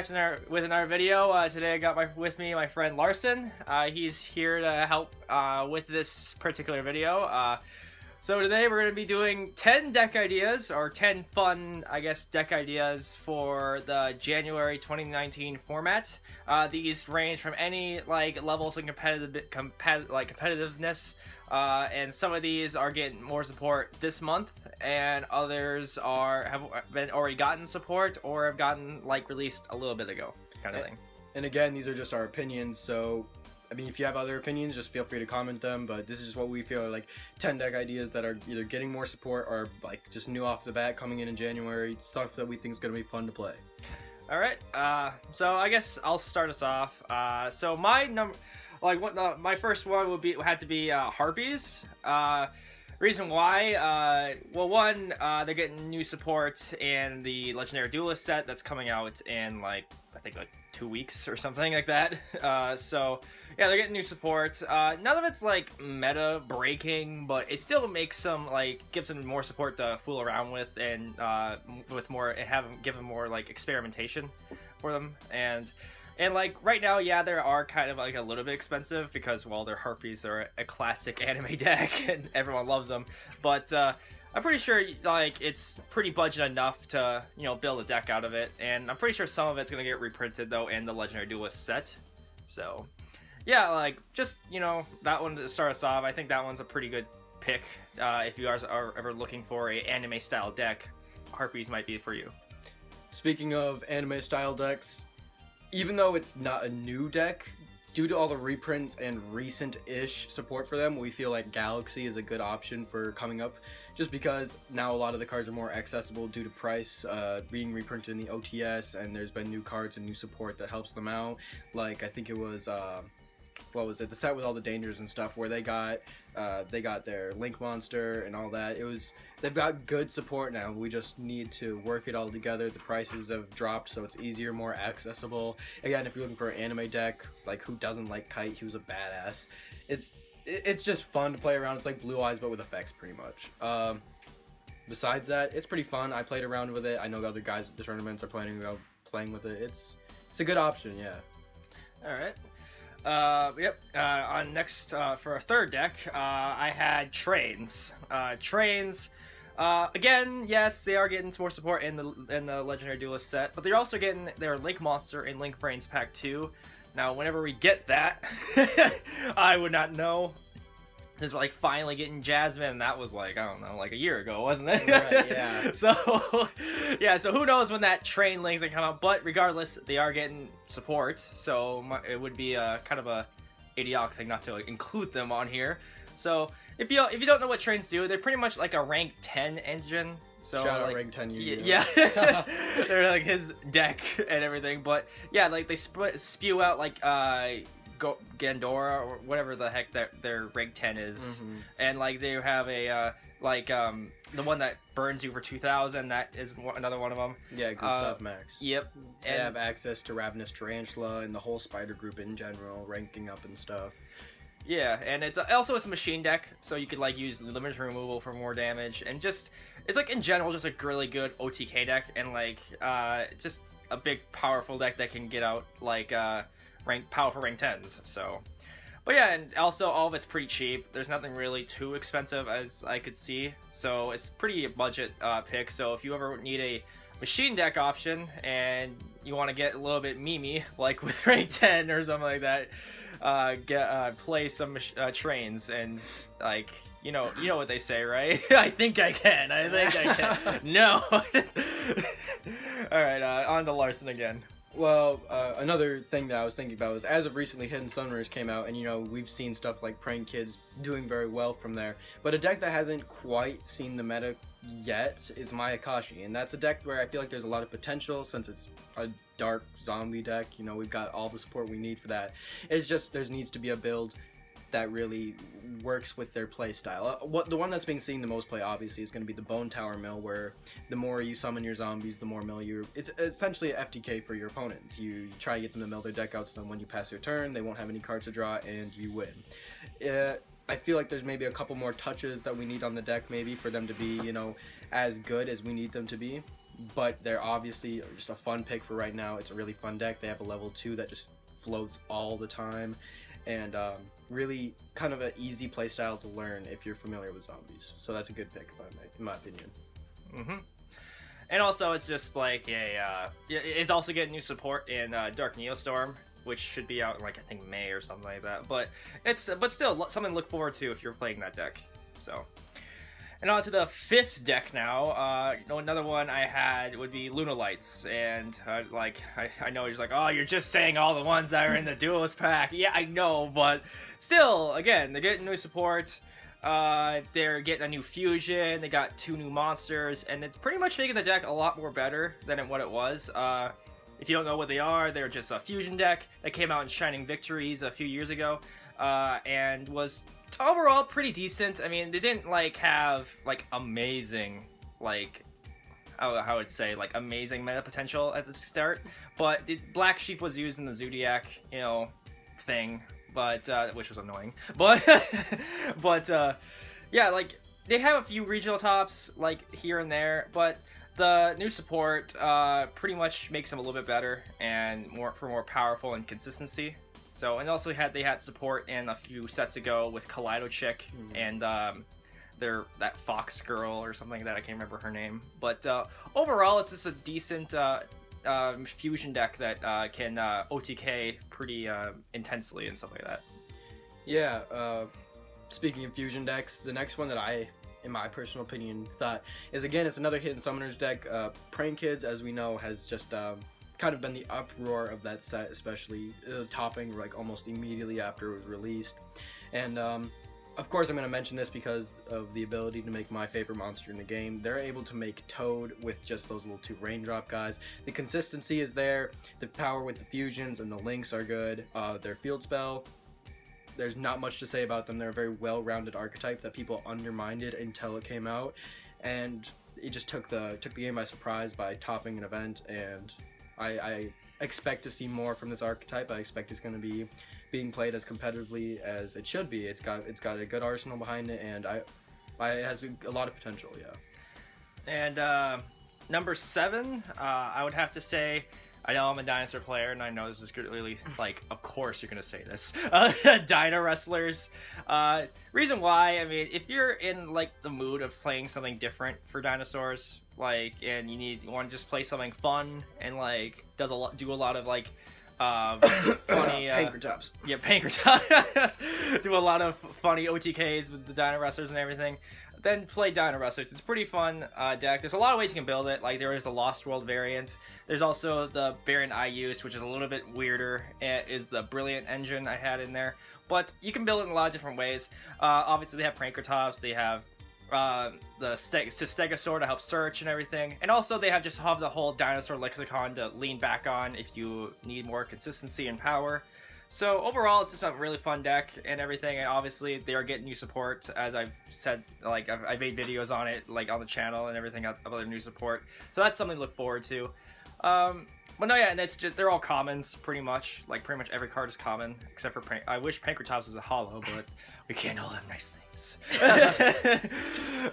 with another video. Today I got with me my friend Larson. He's here to help with this particular video. So today we're going to be doing 10 deck ideas, or 10 fun, I guess, deck ideas for the January 2019 format. These range from any levels of competitiveness, and some of these are getting more support this month, and others have been already gotten support or have gotten released a little bit ago, kind of thing. And again, these are just our opinions, so I mean, if you have other opinions, just feel free to comment them, but this is just what we feel are 10 deck ideas that are either getting more support or just new off the bat coming in January, stuff that we think is going to be fun to play. Alright, so I guess I'll start us off. So my my first one had to be Harpies. Reason why, well, one, they're getting new support in the Legendary Duelist set that's coming out in I think 2 weeks or something like that. So yeah, they're getting new support. None of it's meta breaking, but it still makes some gives them more support to fool around with, and with more, and give them more experimentation for them. And right now, yeah, they are kind of a little bit expensive because, well, they're Harpies, they're a classic anime deck and everyone loves them. But I'm pretty sure it's pretty budget enough to build a deck out of it, and I'm pretty sure some of it's gonna get reprinted though in the Legendary Duelist set. So yeah, just that one to start us off. I think that one's a pretty good pick. If you guys are ever looking for a anime style deck, Harpies might be for you. Speaking of anime style decks, even though it's not a new deck, due to all the reprints and recent-ish support for them, we feel like Galaxy is a good option for coming up, just because now a lot of the cards are more accessible due to price, being reprinted in the OTS, and there's been new cards and new support that helps them out. I think it was, what was it, the set with all the dangers and stuff, where they got their Link monster and all that. They've got good support now. We just need to work it all together. The prices have dropped, so it's easier, more accessible. Again, if you're looking for an anime deck, who doesn't like Kite? He was a badass. It's just fun to play around. It's like Blue Eyes, but with effects, pretty much. Besides that, it's pretty fun. I played around with it. I know other guys at the tournaments are playing with it. It's a good option, yeah. All right. Yep. On next, for a third deck, I had Trains. Trains, again, yes, they are getting more support in the Legendary Duelist set, but they're also getting their Link monster in Link Frames Pack 2. Now, whenever we get that, I would not know. This was finally getting Jasmine, and that was I don't know, a year ago, wasn't it? Right, yeah. So, yeah, so who knows when that Train Link's gonna come out, but regardless, they are getting support, so it would be kind of a idiotic thing not to include them on here. So, if you don't know what Trains do, they're pretty much a rank 10 engine. So, shout out rank 10 Yugioh. Yeah. They're his deck and everything, but yeah, they spew out Gandora or whatever the heck their rank 10 is, and they have a the one that burns you for 2,000. That is another one of them. Yeah, Gustav Max. Yep. They have access to Ravenous Tarantula and the whole Spider group in general, ranking up and stuff. Yeah, and it's a machine deck, so you could use limited removal for more damage, and just it's in general just a really good OTK deck, and just a big powerful deck that can get out powerful rank 10s. So, but yeah, and also all of it's pretty cheap. There's nothing really too expensive as I could see, so it's pretty a budget pick. So if you ever need a machine deck option and you want to get a little bit memey with rank 10 or something like that, play some Trains, and you know what they say, right? I think I can. No. All right, on to Larson again. Well, another thing that I was thinking about was, as of recently, Hidden Sunrise came out, and we've seen stuff like Prank Kids doing very well from there. But a deck that hasn't quite seen the meta yet is my Akashi, and that's a deck where I feel like there's a lot of potential since it's a dark zombie deck. We've got all the support we need for that. It's just there needs to be a build that really works with their play style. The one that's being seen the most play, obviously, is going to be the Bone Tower Mill, where the more you summon your zombies, the more mill you... It's essentially a FTK for your opponent. You try to get them to mill their deck out, so then when you pass your turn, they won't have any cards to draw, and you win. I feel like there's maybe a couple more touches that we need on the deck, maybe, for them to be, as good as we need them to be. but they're obviously just a fun pick for right now. It's a really fun deck. They have a level 2 that just floats all the time, and really kind of an easy playstyle to learn if you're familiar with zombies. So that's a good pick in my opinion. Mm-hmm. And also, it's just like it's also getting new support in Dark Neostorm, which should be out in like I think May or something like that. But still something to look forward to if you're playing that deck. So, and on to the 5th deck now. Another one I had would be Lunalights, and I know you're just like, oh, you're just saying all the ones that are in the Duelist pack. Yeah, I know, but still, again, they're getting new support. They're getting a new fusion. They got 2 new monsters, and it's pretty much making the deck a lot more better than what it was. If you don't know what they are, they're just a fusion deck that came out in Shining Victories a few years ago, and was overall pretty decent. I mean, they didn't have amazing how I would say amazing meta potential at the start, but Black Sheep was used in the Zodiac thing, but which was annoying. But yeah, they have a few regional tops here and there, but the new support pretty much makes them a little bit better and more powerful and consistency. So, and also they had support in a few sets ago with Kaleido Chick and that Fox Girl or something that I can't remember her name. But overall, it's just a decent fusion deck that can OTK pretty intensely and stuff like that. Yeah, speaking of fusion decks, the next one that I, in my personal opinion, thought is, again, it's another Hidden Summoners deck. Prank Kids, as we know, has just kind of been the uproar of that set, especially topping almost immediately after it was released. And of course I'm going to mention this because of the ability to make my favorite monster in the game. They're able to make Toad with just those little 2 raindrop guys. The consistency is there, the power with the fusions and the links are good. Their field spell, there's not much to say about them. They're a very well-rounded archetype that people undermined until it came out, and it just took the game by surprise by topping an event. And I expect to see more from this archetype. I expect it's going to be being played as competitively as it should be. It's got a good arsenal behind it, and it has a lot of potential. Yeah. And number 7, I would have to say, I know I'm a dinosaur player, and I know this is really of course you're gonna say this. Dino Wrestlers. Reason why, I mean, if you're in the mood of playing something different for dinosaurs, and you want to just play something fun and do a lot of funny Pankratops. Yeah, Pankratops. Do a lot of funny OTKs with the Dino Wrestlers and everything. Then play Dino Wrestlers. It's a pretty fun deck. There's a lot of ways you can build it. There is the Lost World variant. There's also the variant I used, which is a little bit weirder. It is the Brilliant engine I had in there. But you can build it in a lot of different ways. Obviously, they have Pankratops. They have the Stegosaur to help search and everything. And also, they have the whole dinosaur lexicon to lean back on if you need more consistency and power. So overall, it's just a really fun deck and everything, and obviously they are getting new support, as I've said, I've made videos on it, on the channel and everything about their new support. So that's something to look forward to. But no, yeah, and it's just, they're all commons, pretty much. Pretty much every card is common, except for I wish Pankratops was a holo, but we can't all have nice things.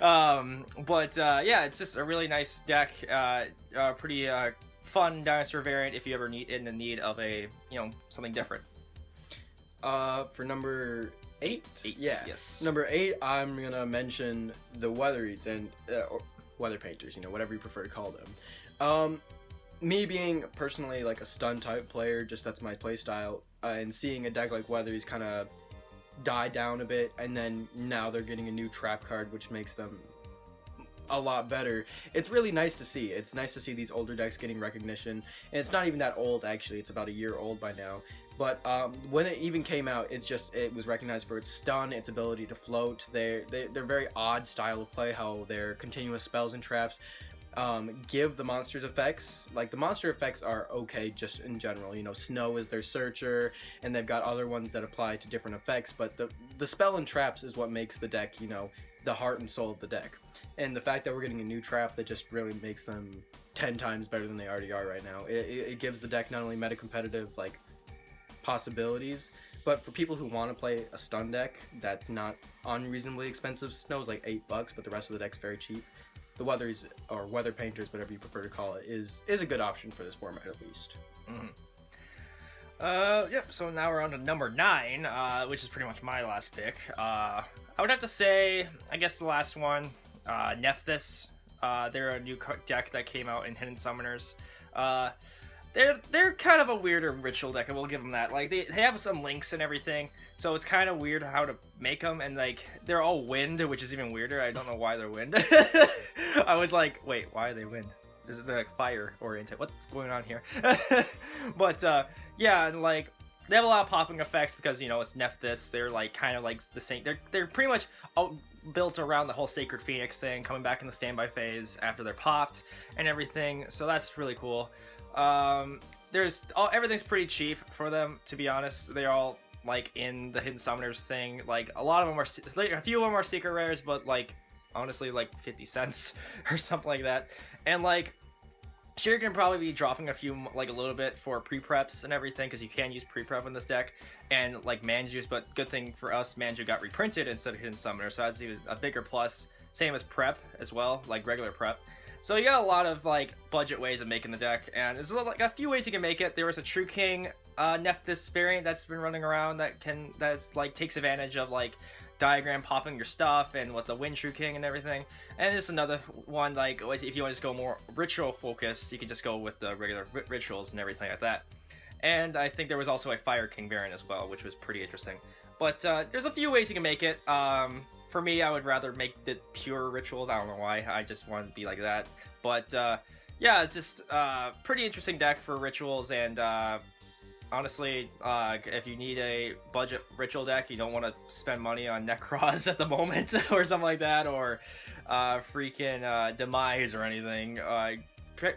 Yeah, it's just a really nice deck, pretty fun dinosaur variant if you ever in the need of a, something different. For number 8? 8, yeah. Yes. Number 8, I'm gonna mention the Weatheries and or Weather Painters, whatever you prefer to call them. Me being personally a stun type player, just that's my playstyle, and seeing a deck like Weatheries kind of die down a bit, and then now they're getting a new trap card, which makes them a lot better. It's really nice to see. It's nice to see these older decks getting recognition, and it's not even that old actually. It's about a year old by now. But when it even came out, it was recognized for its stun, its ability to float. They're very odd style of play, how their continuous spells and traps give the monsters effects. The monster effects are okay just in general. Snow is their searcher, and they've got other ones that apply to different effects. But the spell and traps is what makes the deck, the heart and soul of the deck. And the fact that we're getting a new trap that just really makes them 10 times better than they already are right now. It gives the deck not only meta competitive possibilities, but for people who want to play a stun deck that's not unreasonably expensive. Snow's $8, but the rest of the deck's very cheap. the weathers or weather painters, whatever you prefer to call it, is a good option for this format at least. Yep, so now we're on to number 9, which is pretty much my last pick. I would have to say, I guess the last one, Nephthys. They're a new deck that came out in Hidden Summoners. They're kind of a weirder ritual deck, and we'll give them that. Like, they have some links and everything, so it's kind of weird how to make them, and, like, they're all wind, which is even weirder. I don't know why they're wind. I was like, wait, why are they wind? They're like fire oriented. What's going on here? But yeah, and like they have a lot of popping effects because you know it's Nephthys. They're like kind of like the same. They're pretty much all built around the whole Sacred Phoenix thing, coming back in the standby phase after they're popped and everything. So that's really cool. Everything's pretty cheap for them, to be honest. They're all like in the Hidden Summoners thing. Like a lot of them are, a few of them are secret rares, but like honestly like 50 cents or something like that. And like sure, you're gonna probably be dropping a few, like a little bit for pre-preps and everything, because you can use pre-prep in this deck, and like mana juice. But good thing for us, mana juice got reprinted instead of Hidden Summoner, so that's even a bigger plus. Same as prep as well, like regular prep. So you got a lot of like budget ways of making the deck, and there's like a few ways you can make it. There was a True King Nephthys variant that's been running around that's like takes advantage of like diagram popping your stuff and with the Wind True King and everything. And there's another one, like if you want to just go more ritual focused, you can just go with the regular rituals and everything like that. And I think there was also a Fire King variant as well, which was pretty interesting. But there's a few ways you can make it. For me, I would rather make the pure rituals. I don't know why, I just want to be like that. But yeah, it's just pretty interesting deck for rituals. And honestly, if you need a budget ritual deck, you don't want to spend money on Necros at the moment or something like that, or freaking Demise or anything,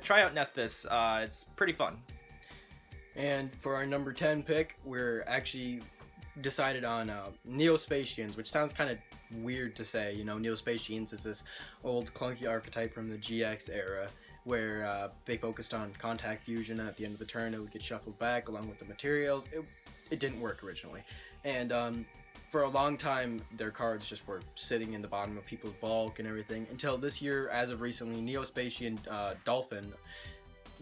try out Nephthys. It's pretty fun. And for our number 10 pick, we're actually decided on Neo-Spacians, which sounds kind of weird to say. You know, Neo-Spacians is this old clunky archetype from the GX era, where they focused on contact fusion. At the end of the turn, it would get shuffled back along with the materials. It didn't work originally, and for a long time their cards just were sitting in the bottom of people's bulk and everything, until this year, as of recently, Neo-Spacian Dolphin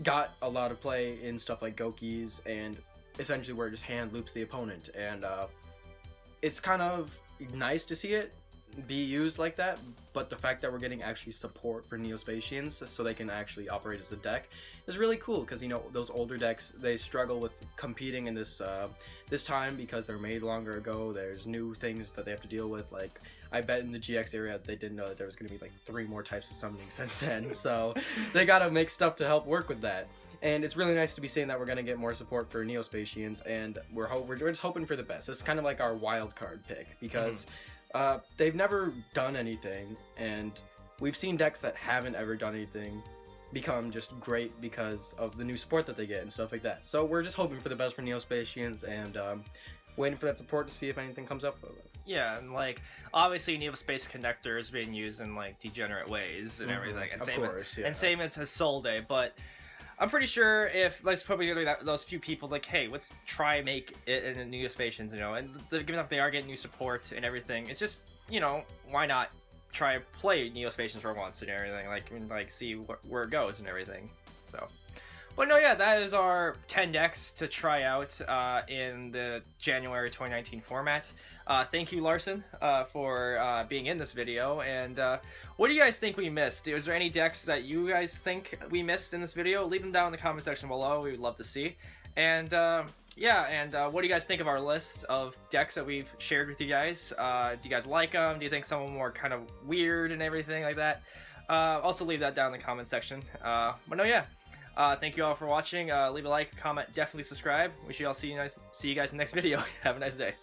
got a lot of play in stuff like Gokis, and essentially where it just hand loops the opponent, and it's kind of nice to see it be used like that. But the fact that we're getting actually support for Neo-Spacians so they can actually operate as a deck is really cool, because you know those older decks, they struggle with competing in this this time because they're made longer ago. There's new things that they have to deal with. Like I bet in the GX area they didn't know that there was going to be like 3 more types of summoning since then, so they gotta make stuff to help work with that. And it's really nice to be saying that we're going to get more support for Neo-Spacians, and we're just hoping for the best. It's kind of like our wild card pick, because they've never done anything, and we've seen decks that haven't ever done anything become just great because of the new support that they get and stuff like that. So we're just hoping for the best for Neo-Spacians, and waiting for that support to see if anything comes up with it. Yeah, and like obviously Neo-Space Connector is being used in like degenerate ways and everything, and same as his Soul Day, but I'm pretty sure if, let's probably those few people, like, hey, let's try make it in the Neo-Spacians, you know, and given that they are getting new support and everything, it's just, you know, why not try play Neo-Spacians for once and everything, like see where it goes and everything, so. But no, yeah, that is our 10 decks to try out in the January 2019 format. Thank you, Larson, for being in this video. And what do you guys think we missed? Was there any decks that you guys think we missed in this video? Leave them down in the comment section below. We would love to see. And yeah, and what do you guys think of our list of decks that we've shared with you guys? Do you guys like them? Do you think some of them were kind of weird and everything like that? Also leave that down in the comment section. But no, yeah. Thank you all for watching. Leave a like, comment, definitely subscribe. We should all see you guys in the next video. Have a nice day.